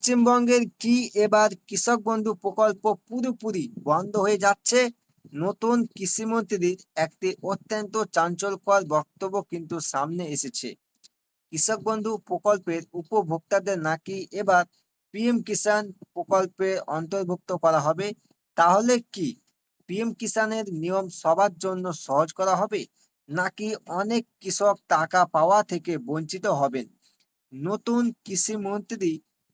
পশ্চিমবঙ্গের কি এবার কৃষক বন্ধু প্রকল্প পুরোপুরি বন্ধ হয়ে যাচ্ছে? নতুন কৃষিমন্ত্রীর একটি অত্যন্ত চাঞ্চল্যকর বক্তব্য কিন্তু সামনে এসেছে। কৃষক বন্ধু প্রকল্পের উপভোক্তাদের নাকি এবার পিএম কিষাণ প্রকল্পে অন্তর্ভুক্ত করা হবে। তাহলে কি পিএম কিষাণের নিয়ম সবার জন্য সহজ করা হবে, নাকি অনেক কৃষক টাকা পাওয়া থেকে বঞ্চিত হবেন? নতুন কৃষিমন্ত্রী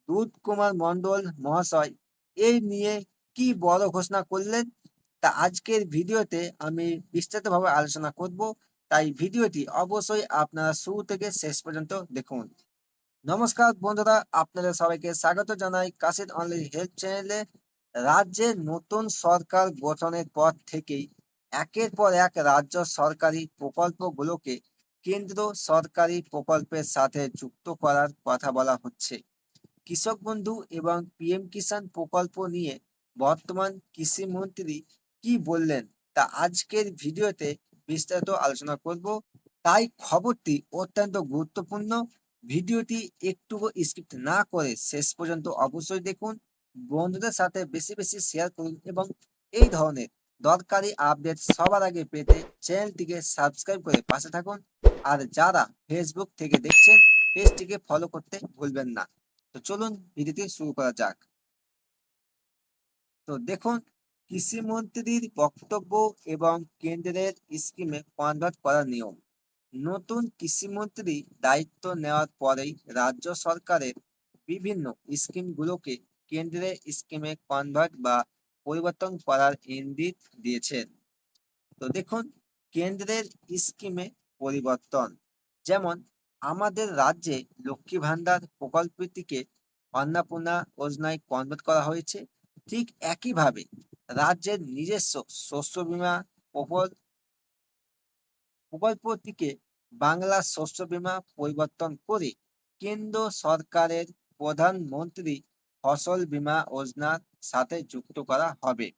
দুধ কুমার মণ্ডল মহাশয় এই নিয়ে কি বড় ঘোষণা করলেন, তা আজকের ভিডিওতে আমি বিস্তারিতভাবে আলোচনা করব। তাই ভিডিওটি অবশ্যই আপনারা শুরু থেকে শেষ পর্যন্ত দেখুন। নমস্কার বন্ধুরা, আপনাদের সবাইকে স্বাগত জানাই কাশিদ অনলাইন হেল্প চ্যানেলে। রাজ্যের নতুন সরকার গঠনের পর থেকেই একের পর এক রাজ্য সরকারি প্রকল্পগুলোকে কেন্দ্র সরকারি প্রকল্পের সাথে যুক্ত করার কথা বলা হচ্ছে। কৃষক বন্ধু এবং পিএম কিষাণ প্রকল্প নিয়ে বর্তমান কৃষিমন্ত্রী কি বললেন, তা আজকের ভিডিওতে বিস্তারিত আলোচনা করব। তাই খবরটি অত্যন্ত গুরুত্বপূর্ণ। ভিডিওটি একটুকু স্কিপ না করে শেষ পর্যন্ত অবশ্যই দেখুন। বন্ধুদের সাথে বেশি বেশি শেয়ার করুন এবং এই ধরনের দরকারি আপডেট সবার আগে পেতে চ্যানেলটিকে সাবস্ক্রাইব করে পাশে থাকুন। আর যারা ফেসবুক থেকে দেখছেন, পেজটিকে ফলো করতে ভুলবেন না। তো চলুন ভিডিওটি শুরু করা যাক। তো দেখুন, কৃষিমন্ত্রীর বক্তব্য এবং কেন্দ্রের স্কিমে কনভার্ট করার নিয়ম। নতুন কৃষিমন্ত্রী দায়িত্ব নেওয়ার পরেই রাজ্য সরকারের বিভিন্ন স্কিমগুলোকে কেন্দ্রের স্কিমে কনভার্ট বা পরিবর্তন করার ইঙ্গিত দিয়েছেন। তো দেখুন, কেন্দ্রের স্কিমে পরিবর্তন, যেমন আমাদের রাজ্যে লক্ষ্মী ভান্ডার প্রকল্পটিকে অন্নপূর্ণা যোজনায় কনভার্ট করা হয়েছে। ঠিক একইভাবে রাজ্যের নিজস্ব শস্য বীমা প্রকল্পটিকে বাংলা শস্য বীমা পরিবর্তন করে কেন্দ্র সরকারের প্রধানমন্ত্রী ফসল বীমা যোজনার সাথে যুক্ত করা হবে।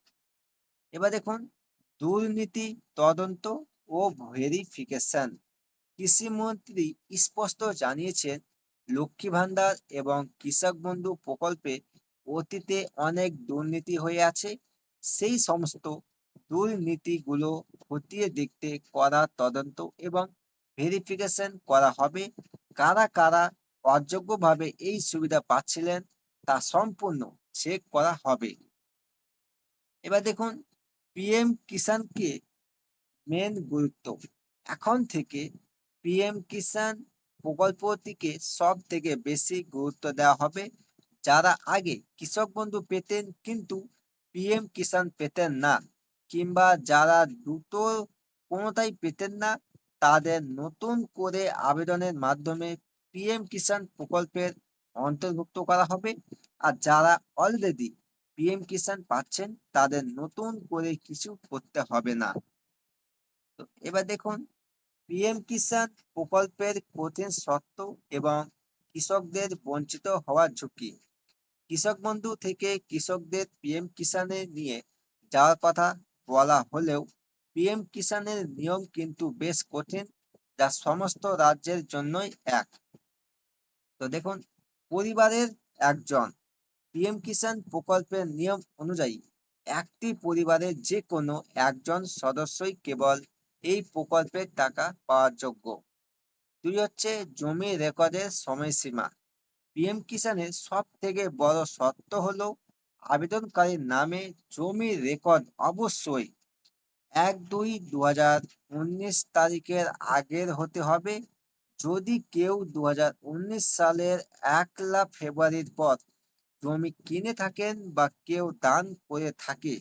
এবার দেখুন, দুর্নীতি তদন্ত ও ভেরিফিকেশন। কৃষিমন্ত্রী স্পষ্ট জানিয়েছেন, লক্ষ্মী ভান্ডার এবং কৃষক বন্ধু প্রকল্পে অতীতে অনেক দুর্নীতি হয়ে আছে। সেই সমস্ত দুর্নীতিগুলো খতিয়ে দেখতে করা তদন্ত এবং ভেরিফিকেশন করা হবে। কারা কারা অযোগ্যভাবে এই সুবিধা পাচ্ছিলেন তা সম্পূর্ণ চেক করা হবে। এবার দেখুন, পিএম কিষাণকে মেন গুরুত্ব। এখন থেকে পিএম কিষাণ প্রকল্পটিকে সব থেকে বেশি গুরুত্ব দেওয়া হবে। যারা আগে কৃষক বন্ধু পেতেন কিন্তু পিএম কিষাণ পেতেন না, কিংবা যারা দুটো কোনোটাই পেতেন না, তাদের নতুন করে আবেদনের মাধ্যমে পিএম কিষাণ প্রকল্পের অন্তর্ভুক্ত করা হবে। আর যারা অলরেডি পিএম কিষাণ পাচ্ছেন, তাদের নতুন করে কিছু করতে হবে না। তো এবার দেখুন, পিএম কিষাণ প্রকল্পের কঠিন শর্ত এবং কৃষকদের বঞ্চিত হওয়ার ঝুঁকি। কৃষক বন্ধু থেকে কৃষকদের পিএম কিষাণে নিয়ে যাওয়ার কথা বলা হলেও পিএম কিষাণের নিয়ম কিন্তু বেশ কঠিন, যা সমস্ত রাজ্যের জন্যই এক। তো দেখুন, পরিবারের একজন। পিএম কিষাণ প্রকল্পের নিয়ম অনুযায়ী একটি পরিবারের যে কোনো একজন সদস্যই কেবল এই প্রকল্পের টাকা পাওয়ার যোগ্য। দুই হচ্ছে জমি রেকর্ডের সময়সীমা। পিএম কিষাণের সব থেকে বড় শর্ত হলো আবেদনকারীর নামে জমির রেকর্ড অবশ্যই 1/2/2019 তারিখের আগের হতে হবে। যদি কেউ 2019 সালের 1 ফেব্রুয়ারির পর জমি কিনে থাকেন বা কেউ দান করে থাকে,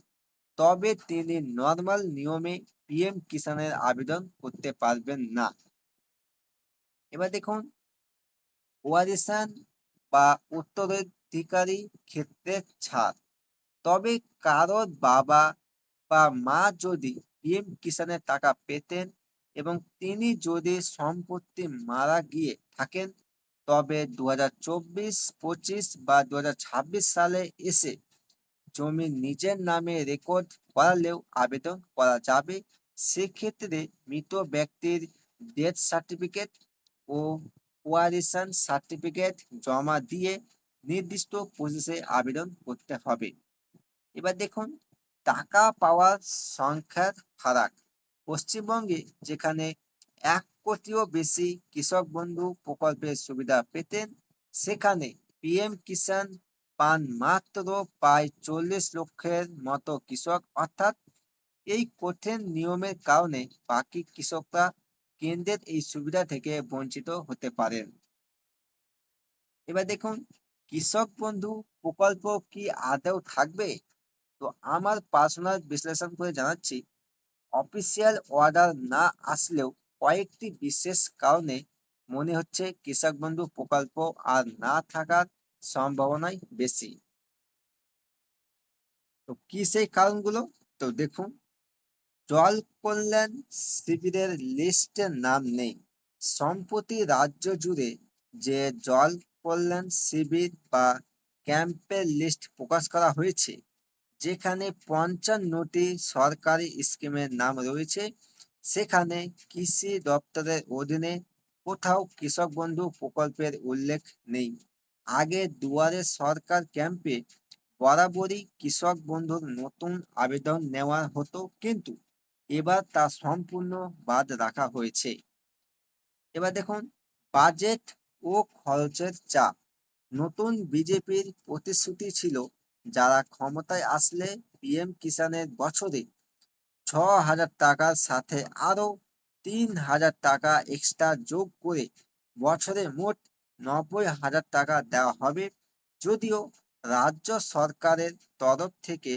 তবে তিনি নর্মাল নিয়মে পিএম কিষাণের আবেদন করতে পারবেন না। এবার দেখুন, ওয়ারিশান বা উত্তরাধিকারী ক্ষেত্রে ছাড়। তবে কারোর বাবা বা মা যদি পিএম কিষাণের টাকা পেতেন এবং তিনি যদি সম্পত্তি মারা গিয়ে থাকেন, তবে 2024-25 বা 2026 সালে এসে জমি নিজের নামে রেকর্ড করালেও আবেদন করা যাবে। সেক্ষেত্রে মৃত ব্যক্তির ডেথ সার্টিফিকেট ও ওয়ারিশান সার্টিফিকেট জমা দিয়ে নির্দিষ্ট প্রসেসে আবেদন করতে হবে। এবার দেখুন, টাকা পাওয়ার সংখ্যার ফারাক। পশ্চিমবঙ্গে যেখানে 1 কোটিও বেশি কৃষক বন্ধু প্রকল্পের সুবিধা পেতেন, সেখানে পিএম কিষাণ পান মাত্র প্রায় 40 লক্ষের মতো কৃষক। অর্থাৎ এই কঠিন নিয়মের কারণে বাকি কৃষকরা কেন্দ্রের এই সুবিধা থেকে বঞ্চিত হতে পারেন। এবার দেখুন, কৃষক বন্ধু প্রকল্প কি আদৌ থাকবে? তো আমার পার্সোনাল বিশ্লেষণ করে জানাচ্ছি, অফিসিয়াল অর্ডার না আসলেও কয়েকটি বিশেষ কারণে মনে হচ্ছে কৃষক বন্ধু প্রকল্প আর না থাকার সম্ভাবনাই বেশি। তো কি সেই কারণগুলো? তো দেখুন, জল কল্যাণ শিবিরের লিস্টে নাম নেই। সম্প্রতি রাজ্য জুড়ে যে জল কল্যাণ শিবির বা ক্যাম্পের লিস্ট প্রকাশ করা হয়েছে, যেখানে 55টি সরকারি স্কিমের নাম রয়েছে, সেখানে কৃষি দপ্তরের অধীনে কোথাও কৃষক বন্ধু প্রকল্পের উল্লেখ নেই। আগে দুয়ারে সরকার ক্যাম্পে বরাবরই কৃষক বন্ধুর নতুন আবেদন নেওয়া হতো, কিন্তু এবার তা সম্পূর্ণ বাদ রাখা হয়েছে। এবার দেখুন, বাজেট ও খরচের চাপ। নতুন বিজেপির প্রতিশ্রুতি ছিল যারা ক্ষমতায় আসলে পিএম কিষাণের বছরে 6,000 টাকার সাথে আরো 3,000 টাকা এক্সট্রা যোগ করে বছরে মোট 90,000 টাকা দেওয়া হবে। যদিও রাজ্য সরকারের তরফ থেকে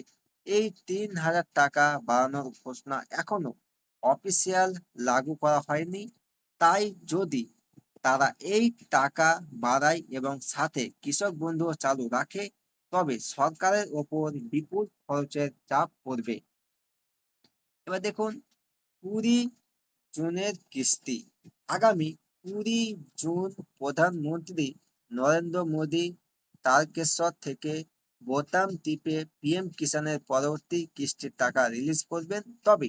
এই 3,000 টাকা বাড়ানোর ঘোষণা এখনো অফিসিয়াল লাগু করা হয়নি। তাই যদি তারা এই টাকা বাড়ায় এবং সাথে কৃষক বন্ধু চালু রাখে, তবে সরকারের ওপর বিপুল খরচের চাপ পড়বে। এবার দেখুন, 20 জুনের কিস্তি। আগামী 20 জুন প্রধানমন্ত্রী নরেন্দ্র মোদী তারকেশ্বর থেকে বোতাম টিপে পিএম কিষাণের পরবর্তী কিস্তির টাকা রিলিজ করবেন। তবে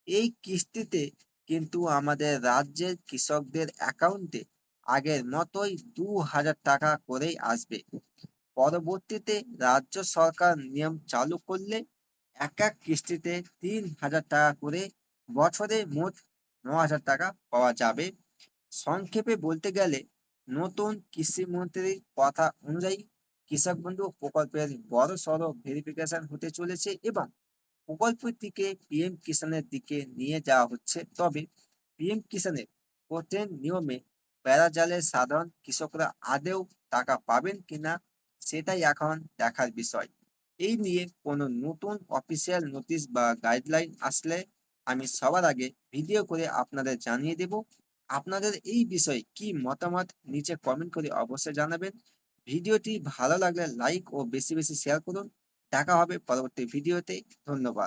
এই কিস্তিতে কিন্তু আমাদের রাজ্যের কৃষকদের অ্যাকাউন্টে আগের মতোই 2,000 টাকা করেই আসবে। পরবর্তীতে রাজ্য সরকার নিয়ম চালু করলে এক এক কিস্তিতে 3,000 টাকা করে বছরে মোট 9,000 টাকা পাওয়া যাবে। সংক্ষেপে বলতে গেলে, নতুন কৃষিমন্ত্রীর কথা অনুযায়ী কৃষক বন্ধু প্রকল্পের বড়সড় ভেরিফিকেশন হতে চলেছে এবং প্রকল্পটিকে পিএম কিষাণের দিকে নিয়ে যাওয়া হচ্ছে। তবে পিএম কিষাণের কঠিন নিয়মে প্যারাজালের সাধারণ কৃষকরা আদেও টাকা পাবেন কিনা, সেটাই এখন দেখার বিষয়। এই নিয়ে কোনো নতুন অফিসিয়াল নোটিশ বা গাইডলাইন আসলে আমি সবার আগে ভিডিও করে আপনাদের জানিয়ে দেব। আপনাদের এই বিষয়ে কি মতামত নিচে কমেন্ট করে অবশ্যই জানাবেন। ভিডিওটি ভালো লাগলে লাইক ও বেশি বেশি শেয়ার করুন। দেখা হবে পরবর্তী ভিডিওতে। ধন্যবাদ।